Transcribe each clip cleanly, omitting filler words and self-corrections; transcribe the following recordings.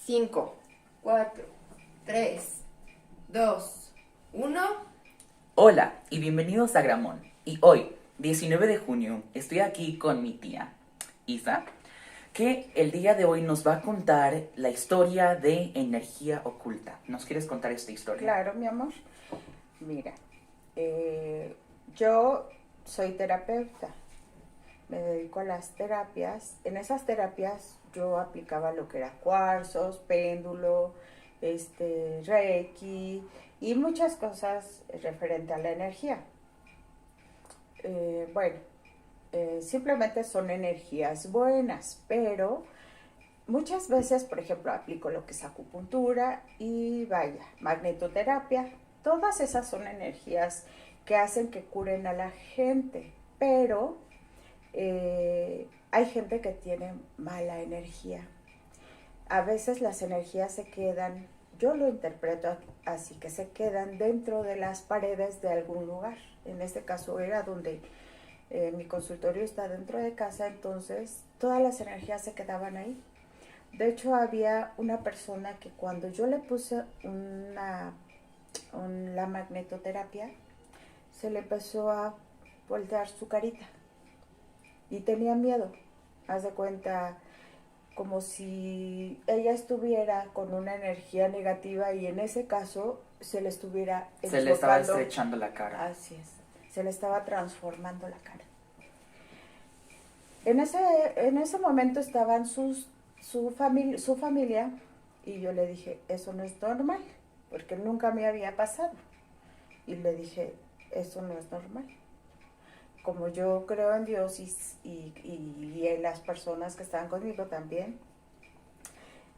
5, 4, 3, 2, 1. Hola y bienvenidos a Gramón. Y hoy, 19 de junio, estoy aquí con mi tía, Isa, que el día de hoy nos va a contar la historia de energía oculta. ¿Nos quieres contar esta historia? Claro, mi amor. Mira, yo soy terapeuta, me dedico a las terapias. En esas terapias yo aplicaba lo que era cuarzos, péndulo, reiki y muchas cosas referente a la energía. Bueno, simplemente son energías buenas, pero muchas veces, por ejemplo, aplico lo que es acupuntura y vaya, magnetoterapia. Todas esas son energías que hacen que curen a la gente, pero hay gente que tiene mala energía. A veces las energías se quedan, yo lo interpreto así, que se quedan dentro de las paredes de algún lugar. En este caso era donde mi consultorio está dentro de casa, entonces todas las energías se quedaban ahí. De hecho, había una persona que cuando yo le puse la magnetoterapia, se le empezó a voltear su carita y tenía miedo. Haz de cuenta como si ella estuviera con una energía negativa y en ese caso se le estuviera enchocando. Se le estaba estrechando la cara. Así es, se le estaba transformando la cara. En ese momento estaban su familia y yo le dije, eso no es normal, porque nunca me había pasado. Y le dije, eso no es normal. Como yo creo en Dios y en las personas que estaban conmigo también,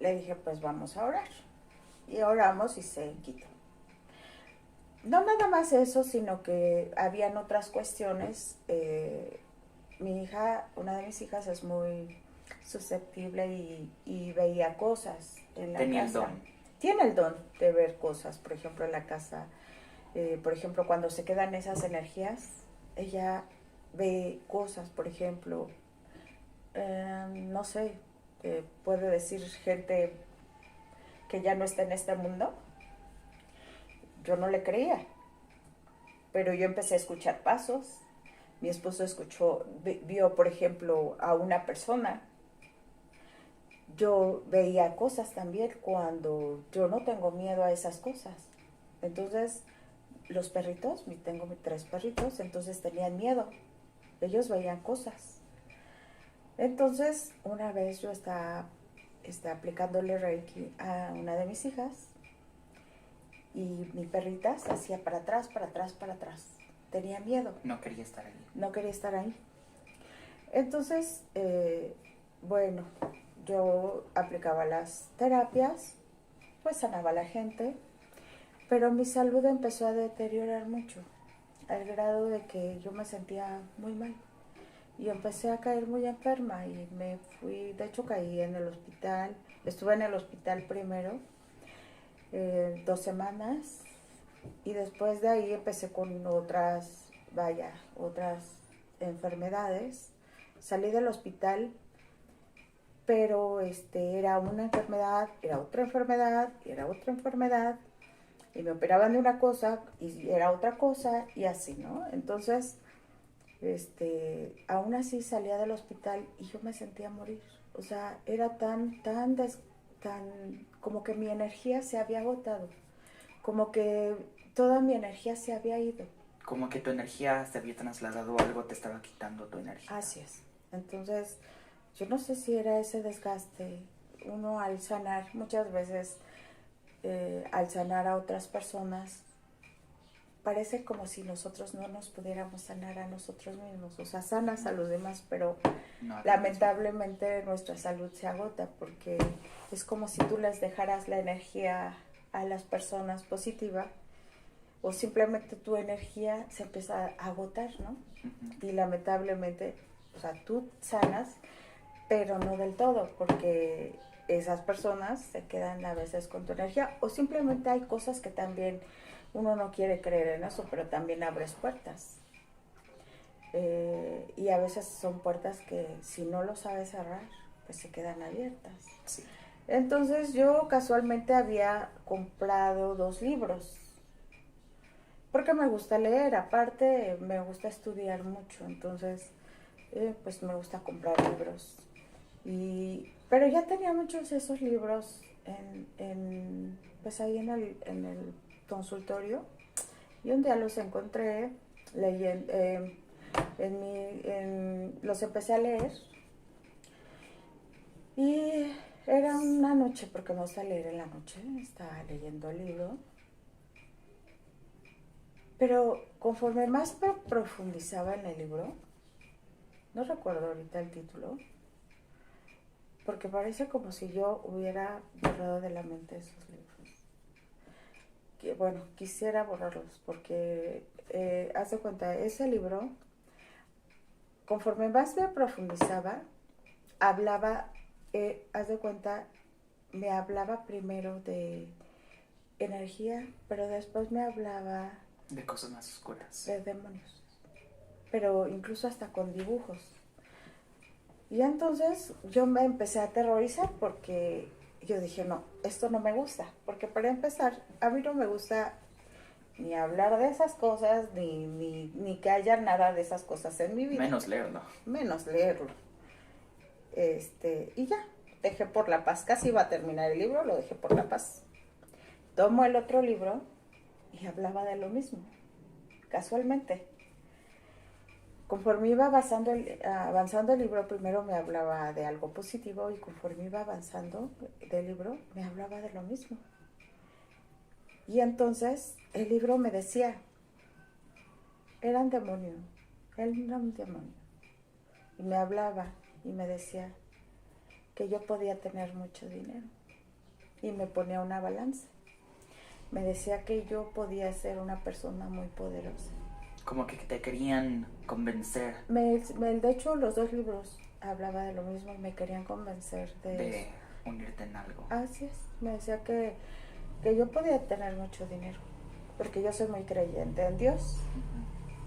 le dije, pues vamos a orar. Y oramos y se quitó. No nada más eso, sino que habían otras cuestiones. Mi hija, una de mis hijas es muy susceptible y veía cosas en la Tenía casa. el don. Tiene el don de ver cosas, por ejemplo, en la casa. Por ejemplo, cuando se quedan esas energías, ella ve cosas, por ejemplo, no sé, puede decir gente que ya no está en este mundo. Yo no le creía, pero yo empecé a escuchar pasos. Mi esposo vio, por ejemplo, a una persona. Yo veía cosas también cuando yo no tengo miedo a esas cosas. Entonces, los perritos, tengo 3 perritos, entonces tenían miedo. Ellos veían cosas. Entonces, una vez yo estaba aplicándole Reiki a una de mis hijas y mi perrita se hacía para atrás, para atrás, para atrás. Tenía miedo. No quería estar ahí. No quería estar ahí. Entonces, bueno, yo aplicaba las terapias, pues sanaba a la gente, pero mi salud empezó a deteriorar mucho, al grado de que yo me sentía muy mal. Y empecé a caer muy enferma y me fui, de hecho caí en el hospital, estuve en el hospital primero, 2 semanas, y después de ahí empecé con otras enfermedades. Salí del hospital, pero era una enfermedad, era otra enfermedad, era otra enfermedad, y me operaban de una cosa y era otra cosa y así, ¿no? Entonces, aún así salía del hospital y yo me sentía morir. O sea, era tan, como que mi energía se había agotado, como que toda mi energía se había ido. Como que tu energía se había trasladado, algo te estaba quitando tu energía. Así es. Entonces, yo no sé si era ese desgaste. Uno al sanar, muchas veces, al sanar a otras personas, parece como si nosotros no nos pudiéramos sanar a nosotros mismos. O sea, sanas a los demás, pero No, lamentablemente nuestra salud se agota porque es como si tú les dejaras la energía a las personas positiva o simplemente tu energía se empieza a agotar, ¿no? Uh-huh. Y lamentablemente, o sea, tú sanas, pero no del todo, porque esas personas se quedan a veces con tu energía o simplemente hay cosas que también uno no quiere creer en eso, pero también abres puertas. Y a veces son puertas que si no lo sabes cerrar, pues se quedan abiertas. Sí. Entonces yo casualmente había comprado 2 libros, porque me gusta leer, aparte me gusta estudiar mucho, entonces pues me gusta comprar libros. Pero ya tenía muchos de esos libros pues ahí en el consultorio, y un día los encontré, leyendo, los empecé a leer, y era una noche, porque me gusta leer en la noche, estaba leyendo el libro, pero conforme más profundizaba en el libro, no recuerdo ahorita el título, porque parece como si yo hubiera borrado de la mente esos libros. Bueno, quisiera borrarlos, porque haz de cuenta, ese libro, conforme más me profundizaba, hablaba, haz de cuenta, me hablaba primero de energía, pero después me hablaba De cosas más oscuras. de demonios, pero incluso hasta con dibujos. Y entonces yo me empecé a aterrorizar, porque yo dije, no, esto no me gusta, porque para empezar, a mí no me gusta ni hablar de esas cosas, ni que haya nada de esas cosas en mi vida. Menos leerlo. Menos leerlo. Y ya, dejé por la paz, casi iba a terminar el libro, lo dejé por la paz. Tomo el otro libro y hablaba de lo mismo, casualmente. Conforme iba avanzando el libro, primero me hablaba de algo positivo, y conforme iba avanzando del libro, me hablaba de lo mismo. Y entonces el libro me decía, era un demonio, él era un demonio. Y me hablaba y me decía que yo podía tener mucho dinero. Y me ponía una balanza. Me decía que yo podía ser una persona muy poderosa. Como que te querían convencer De hecho, los 2 libros hablaba de lo mismo, me querían convencer de unirte en algo. Así es, me decía que yo podía tener mucho dinero, porque yo soy muy creyente en Dios.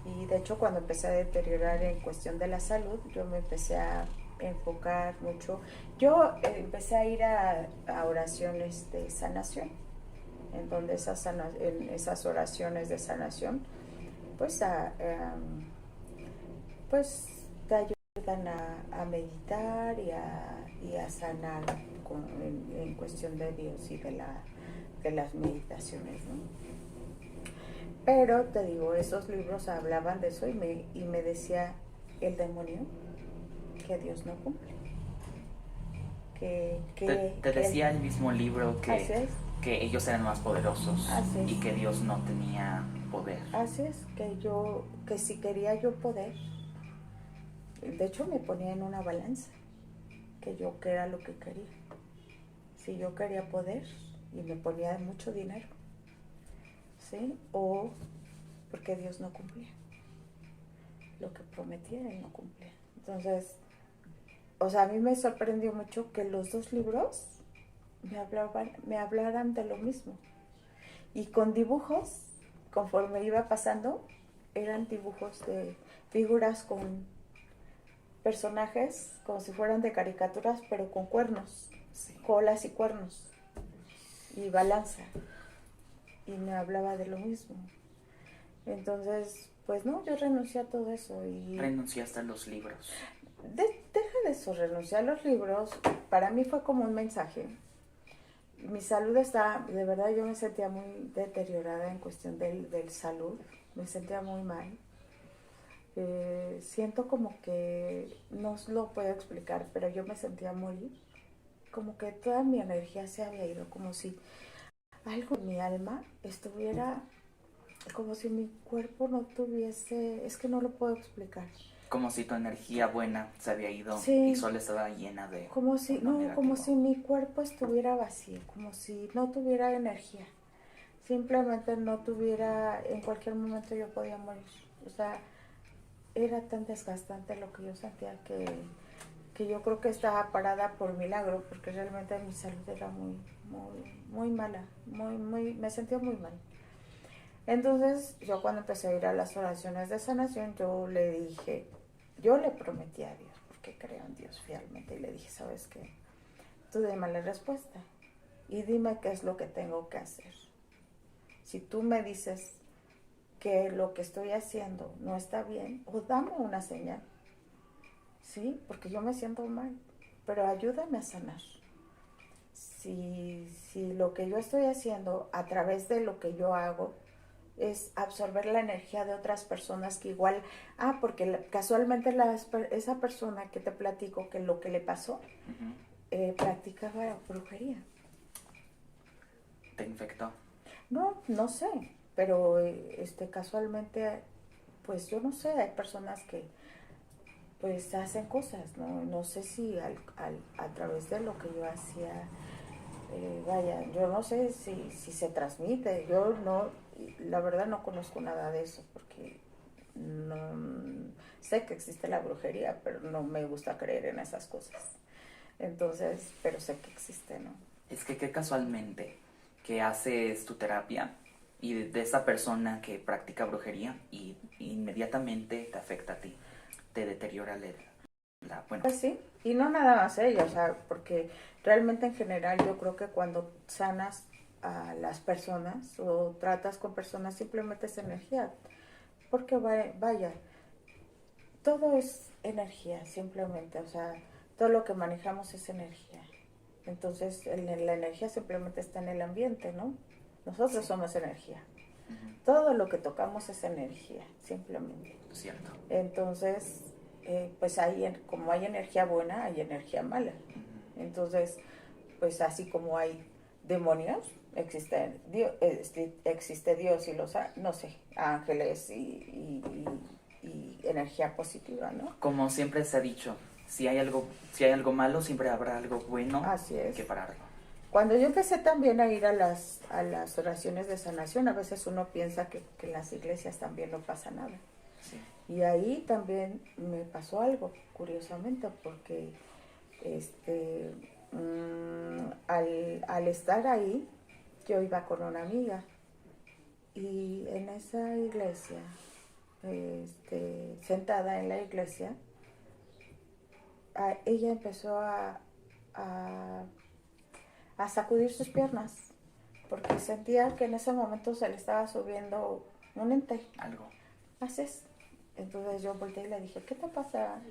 Y de hecho, cuando empecé a deteriorar en cuestión de la salud, yo me empecé a enfocar mucho. Yo empecé a ir a oraciones de sanación, en donde en esas oraciones de sanación, pues, pues te ayudan a meditar y a sanar en cuestión de Dios y de las meditaciones, ¿no? Pero te digo, esos libros hablaban de eso, y me decía el demonio que Dios no cumple. Te decía el mismo libro Así es. que ellos eran más poderosos. Así es. Y que Dios no tenía poder. Así es, que si quería yo poder, de hecho me ponía en una balanza, que era lo que quería. Si yo quería poder, y me ponía mucho dinero, ¿sí? O porque Dios no cumplía. Lo que prometía, Él no cumplía. Entonces, o sea, a mí me sorprendió mucho que los 2 libros me hablaran de lo mismo. Y con dibujos, conforme iba pasando, eran dibujos de figuras con personajes como si fueran de caricaturas, pero con cuernos, Sí. colas y cuernos, y balanza. Y me hablaba de lo mismo. Entonces, pues no, yo renuncié a todo eso. Renunciaste a los libros. Deja de eso, renuncié a los libros. Para mí fue como un mensaje. Mi salud de verdad, yo me sentía muy deteriorada en cuestión del salud. Me sentía muy mal. Siento como que, no lo puedo explicar, pero yo me sentía muy, como que toda mi energía se había ido, como si algo en mi alma estuviera, como si mi cuerpo no tuviese, es que no lo puedo explicar. Como si tu energía buena se había ido. Sí. Y solo estaba llena de... Como si mi cuerpo estuviera vacío, como si no tuviera energía. Simplemente no tuviera, en cualquier momento yo podía morir. O sea, era tan desgastante lo que yo sentía, que yo creo que estaba parada por milagro, porque realmente mi salud era muy, muy, muy mala, me sentía muy mal. Entonces, yo cuando empecé a ir a las oraciones de sanación, yo le prometí a Dios, porque creo en Dios fielmente, y le dije, ¿sabes qué? tú dime la respuesta y dime qué es lo que tengo que hacer. Si tú me dices que lo que estoy haciendo no está bien, o dame una señal, ¿sí? Porque yo me siento mal, pero ayúdame a sanar. Si lo que yo estoy haciendo a través de lo que yo hago es absorber la energía de otras personas que igual, porque casualmente esa persona que te platico que lo que le pasó, practicaba brujería. ¿Te infectó? No, no sé, pero casualmente, pues yo no sé, hay personas que pues hacen cosas, ¿no? No sé si a través de lo que yo hacía, vaya, yo no sé si se transmite, yo no, la verdad no conozco nada de eso, porque no sé que existe la brujería, pero no me gusta creer en esas cosas. Entonces, pero sé que existe, ¿no? Es que qué casualmente que haces tu terapia y de esa persona que practica brujería y inmediatamente te afecta a ti, te deteriora bueno. Pues sí, y no nada más ella, o sea, porque realmente en general yo creo que cuando sanas a las personas o tratas con personas simplemente es energía, porque vaya, todo es energía simplemente, o sea, todo lo que manejamos es energía. Entonces la energía simplemente está en el ambiente, ¿no? Nosotros somos energía. Todo lo que tocamos es energía, simplemente. Cierto. Entonces, pues como hay energía buena, hay energía mala. Entonces, pues así como hay demonios, existe Dios y no sé, ángeles y energía positiva, ¿no? Como siempre se ha dicho, si hay algo malo, siempre habrá algo bueno. Así es. Que pararlo. Cuando yo empecé también a ir a las oraciones de sanación, a veces uno piensa que en las iglesias también no pasa nada. Sí. Y ahí también me pasó algo, curiosamente, porque al estar ahí, yo iba con una amiga y en esa iglesia, sentada en la iglesia, ella empezó a sacudir sus piernas porque sentía que en ese momento se le estaba subiendo un ente. Algo. Así es. Entonces yo volteé y le dije, ¿qué te pasa?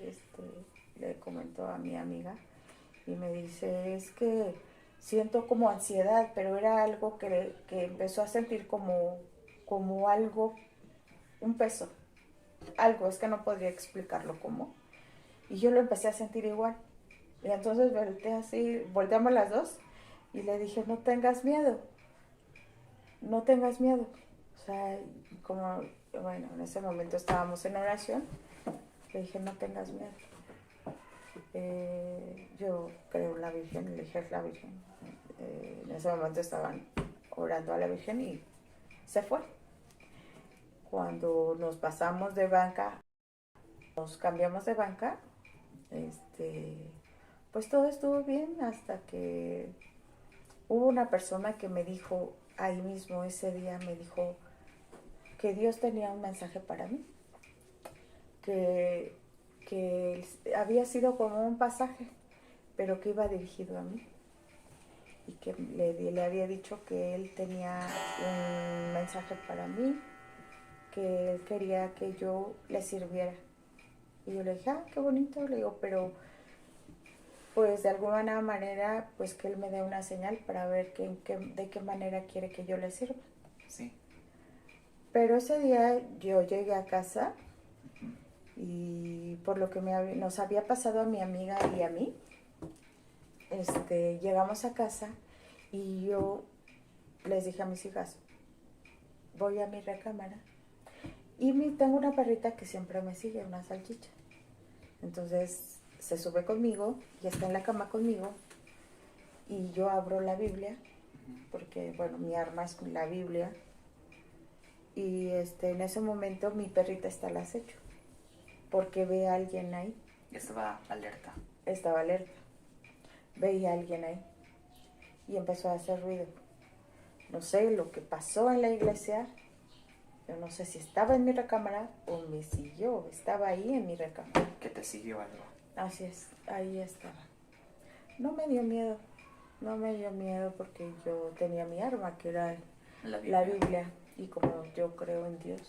Le comentó a mi amiga y me dice, es que siento como ansiedad, pero era algo que empezó a sentir como algo, un peso, algo, es que no podría explicarlo cómo. Y yo lo empecé a sentir igual. Y entonces volteamos las dos y le dije, no tengas miedo, no tengas miedo. O sea, como, bueno, en ese momento estábamos en oración, le dije, no tengas miedo. Yo creo en la Virgen, le dije, es la Virgen. En ese momento estaban orando a la Virgen y se fue. Cuando nos pasamos de banca, nos cambiamos de banca, pues todo estuvo bien hasta que hubo una persona que me dijo, ahí mismo ese día me dijo que Dios tenía un mensaje para mí, que había sido como un pasaje, pero que iba dirigido a mí y que le había dicho que él tenía un mensaje para mí, que él quería que yo le sirviera. Y yo le dije, qué bonito, le digo, pero pues de alguna manera, pues que él me dé una señal para ver de qué manera quiere que yo le sirva. Sí. Pero ese día yo llegué a casa y por lo que nos había pasado a mi amiga y a mí, llegamos a casa y yo les dije a mis hijas, voy a mi recámara y tengo una perrita que siempre me sigue, una salchicha. Entonces se sube conmigo y está en la cama conmigo y yo abro la Biblia, porque bueno, mi arma es la Biblia, y en ese momento mi perrita está al acecho, porque ve a alguien ahí. Estaba alerta. Estaba alerta. Veía a alguien ahí y empezó a hacer ruido. No sé lo que pasó en la iglesia. Yo no sé si estaba en mi recámara o me siguió. Estaba ahí en mi recámara. Que te siguió algo. Así es, ahí estaba. no me dio miedo. No me dio miedo porque yo tenía mi arma, que era la Biblia. Y como yo creo en Dios,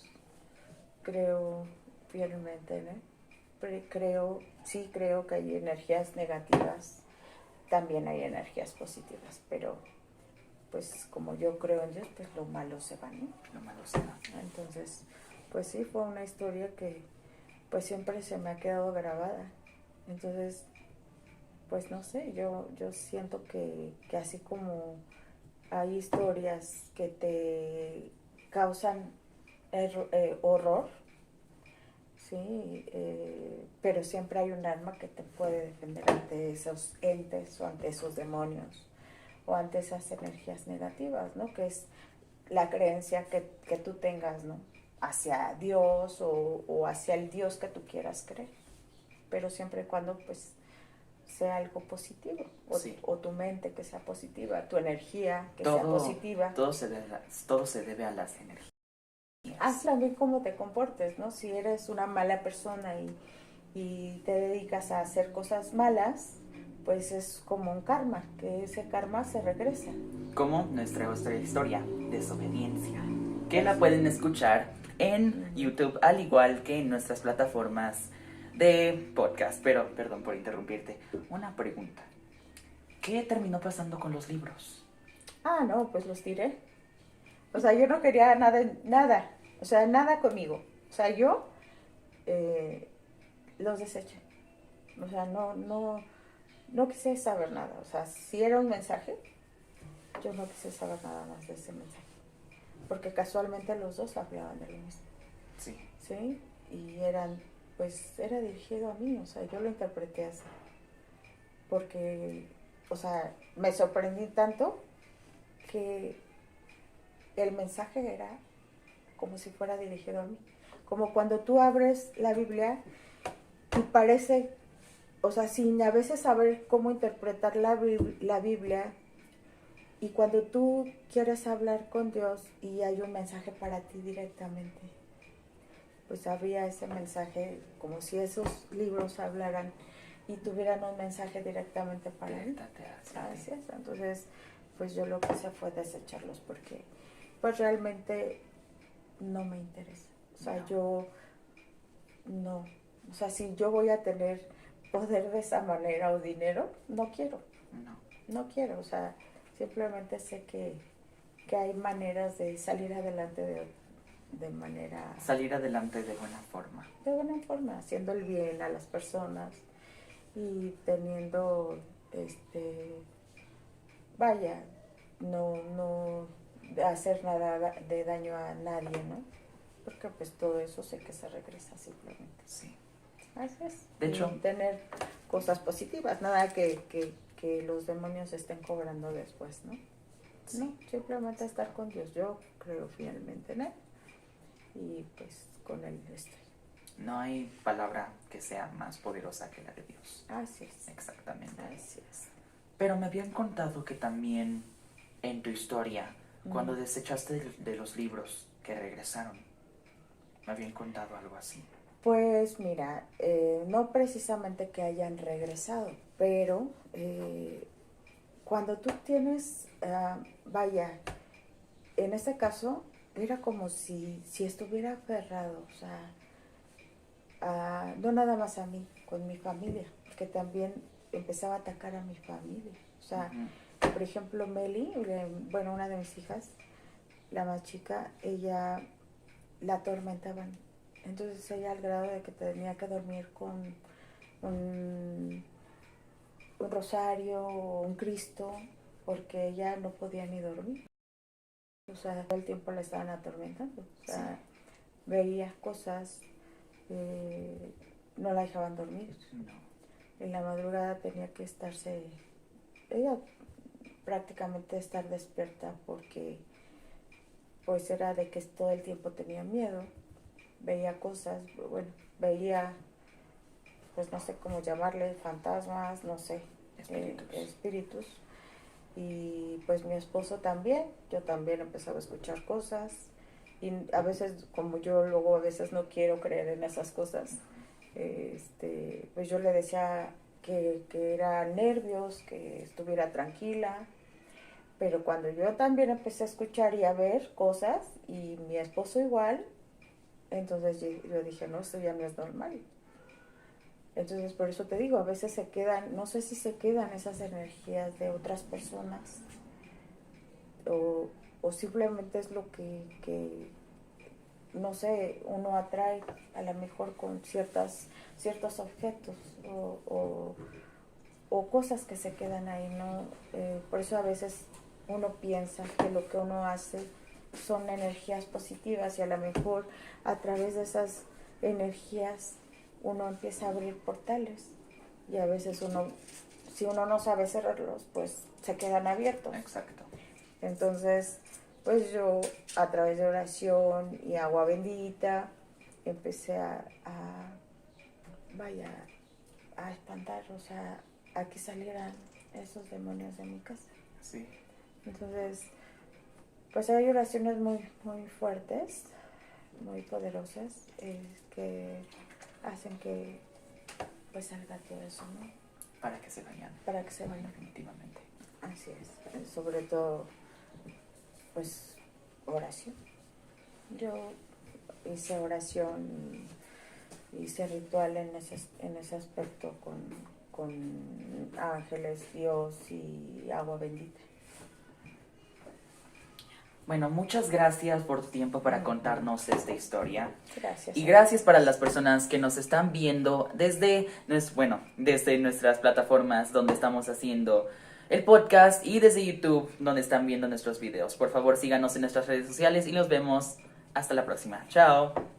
creo fielmente en Él. Sí creo que hay energías negativas, también hay energías positivas, pero pues como yo creo en Dios, pues lo malo se va, ¿no? Lo malo se va. Entonces, pues sí, fue una historia que pues siempre se me ha quedado grabada. Entonces, pues no sé, yo siento que así como hay historias que te causan horror, sí, pero siempre hay un alma que te puede defender ante esos entes o ante esos demonios o ante esas energías negativas, ¿no? Que es la creencia que tú tengas, ¿no? Hacia Dios o hacia el Dios que tú quieras creer, pero siempre y cuando pues sea algo positivo, Sí. o tu mente que sea positiva, tu energía que sea Todo, positiva. todo se debe a las energías. Haz también cómo te comportes, ¿no? Si eres una mala persona y te dedicas a hacer cosas malas, pues es como un karma, que ese karma se regresa. Como nuestra historia, Desobediencia, que la pueden escuchar en YouTube, al igual que en nuestras plataformas de podcast. Pero, perdón por interrumpirte, una pregunta. ¿Qué terminó pasando con los libros? Ah, no, pues los tiré. O sea, yo no quería nada, o sea, nada conmigo. O sea, yo los deseché. O sea, no quise saber nada. O sea, si era un mensaje, yo no quise saber nada más de ese mensaje. Porque casualmente los dos hablaban de lo mismo. Sí. ¿Sí? Y pues era dirigido a mí, o sea, yo lo interpreté así. Porque, o sea, me sorprendí tanto que el mensaje era como si fuera dirigido a mí. Como cuando tú abres la Biblia y parece, o sea, sin a veces saber cómo interpretar la Biblia, y cuando tú quieres hablar con Dios y hay un mensaje para ti directamente, pues había ese mensaje como si esos libros hablaran y tuvieran un mensaje directamente para mí. Así es. Entonces, pues yo lo que hice fue desecharlos porque pues realmente no me interesa. O sea, yo no. O sea, si yo voy a tener poder de esa manera o dinero, no quiero. No quiero. O sea, simplemente sé que hay maneras de salir adelante de manera... Salir adelante de buena forma. De buena forma, haciendo el bien a las personas y teniendo, vaya, no hacer nada de daño a nadie, ¿no? Porque pues todo eso sé que se regresa simplemente. Sí. Así es. De hecho, tener cosas positivas, nada que los demonios estén cobrando después, ¿no? Sí. No, simplemente estar con Dios. Yo creo fielmente en Él y pues con Él estoy. No hay palabra que sea más poderosa que la de Dios. Así es. Exactamente. Así es. Pero me habían contado que también en tu historia, cuando desechaste de los libros que regresaron, me habían contado algo así. Pues mira, no precisamente que hayan regresado, pero cuando tú tienes, vaya, en este caso era como si estuviera aferrado, o sea, no nada más a mí, con mi familia, porque también empezaba a atacar a mi familia. O sea, por ejemplo, Meli, bueno, una de mis hijas, la más chica, ella la atormentaban. Entonces ella al grado de que tenía que dormir con un rosario o un Cristo, porque ella no podía ni dormir. O sea, todo el tiempo la estaban atormentando. O sea, sí, veía cosas, no la dejaban dormir. No. En la madrugada tenía que ella prácticamente estar despierta porque pues era de que todo el tiempo tenía miedo, veía cosas, bueno, veía, pues no sé cómo llamarle, fantasmas, no sé, espíritus. Y pues mi esposo también, yo también empezaba a escuchar cosas y a veces, como yo luego a veces no quiero creer en esas cosas, pues yo le decía que era nervios, que estuviera tranquila. Pero cuando yo también empecé a escuchar y a ver cosas, y mi esposo igual, entonces yo dije, no, esto ya no es normal. Entonces, por eso te digo, a veces se quedan, no sé si se quedan esas energías de otras personas, o simplemente es lo que, no sé, uno atrae a lo mejor con ciertos objetos o cosas que se quedan ahí, ¿no? Por eso a veces uno piensa que lo que uno hace son energías positivas y a lo mejor a través de esas energías uno empieza a abrir portales y a veces si uno no sabe cerrarlos, pues se quedan abiertos. Exacto. Entonces, pues yo a través de oración y agua bendita empecé a espantar, o sea, a que salieran esos demonios de mi casa. Sí. Entonces, pues hay oraciones muy, muy fuertes, muy poderosas, que hacen que pues salga todo eso, ¿no? Para que se vayan. Para que se vayan. Definitivamente. Así es. Sobre todo, pues, oración. Yo hice oración, hice ritual en ese aspecto con ángeles, Dios y agua bendita. Bueno, muchas gracias por tu tiempo para contarnos esta historia. Gracias. Y gracias para las personas que nos están viendo desde nuestras plataformas donde estamos haciendo el podcast y desde YouTube donde están viendo nuestros videos. Por favor, síganos en nuestras redes sociales y nos vemos hasta la próxima. Chao.